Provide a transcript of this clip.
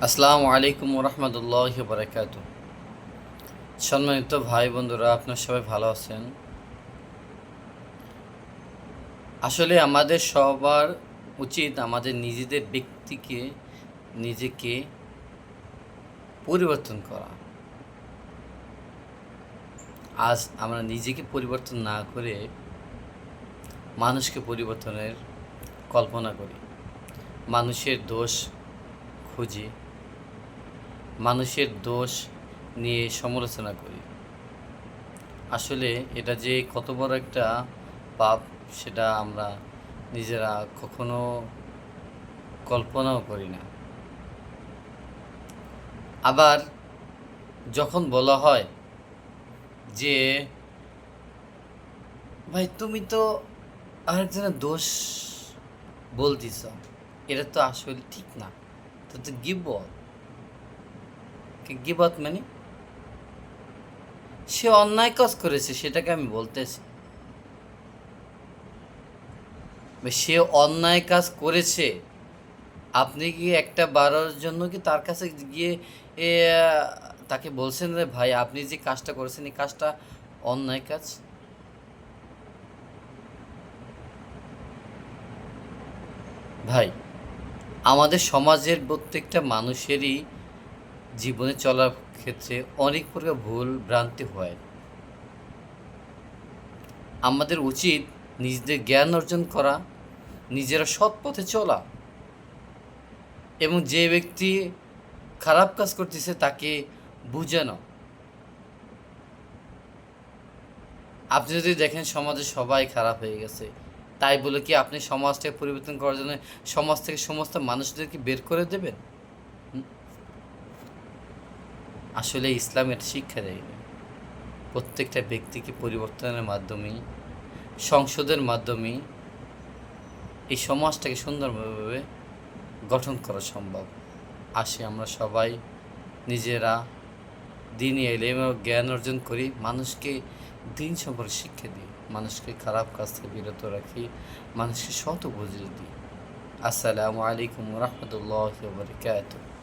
আসসালামু আলাইকুম রহমতুল্লাহি বারাকাতু। সম্মানিত ভাই বন্ধুরা, আপনার সবাই ভালো আছেন? আসলে আমাদের সবার উচিত আমাদের নিজেদের নিজেকে পরিবর্তন করা। আজ আমরা নিজেকে পরিবর্তন না করে মানুষকে পরিবর্তনের কল্পনা করি, মানুষের দোষ খুঁজি, মানুষের দোষ নিয়ে সমালোচনা করি। আসলে এটা যে কত বড় একটা পাপ সেটা আমরা নিজেরা কখনো কল্পনাও করি না। আবার যখন বলা হয় যে ভাই তুমি তো আরেকজনের দোষ বলতিস, এটা তো আসলে ঠিক না, তো গিবত। গিবত মানে সে অন্যায় কাজ করেছে সেটাকে আমি বলতেছি। সে অন্যায় কাজ করেছে, আপনি কি একটা বারের জন্য কি তার কাছে গিয়ে এ, তাকে বলছেন যে ভাই আপনি যে কাজটা করেছেন এই কাজটা অন্যায় কাজ? ভাই, আমাদের সমাজের প্রত্যেকটা মানুষেরই জীবনে চলার ক্ষেত্রে অনেক প্রকার ভুল ভ্রান্তি হয়। আমাদের উচিত নিজেদের জ্ঞান অর্জন করা, নিজেরা সৎ পথে চলা, এবং যে ব্যক্তি খারাপ কাজ করতেছে তাকে বুঝানো। আপনি যদি দেখেন সমাজে সবাই খারাপ হয়ে গেছে, তাই বলে কি আপনি সমাজটাকে পরিবর্তন করার জন্য সমাজ থেকে সমস্ত মানুষদেরকে বের করে দেবেন? আসলে ইসলাম এটা শিক্ষা দেয় না। প্রত্যেকটা ব্যক্তিকে পরিবর্তনের মাধ্যমেই, সংসদের মাধ্যমেই এই সমাজটাকে সুন্দরভাবে গঠন করা সম্ভব। আসি আমরা সবাই নিজেরা দিনই এলেম ও জ্ঞান অর্জন করি, মানুষকে দিন সম্পর্কে শিক্ষা দিই, মানুষকে খারাপ কাজ থেকে বিরত রাখি, মানুষকে সৎ উপদেশ দিই। আসসালামু আলাইকুম রহমতুল্লাহ বারকাতুহু।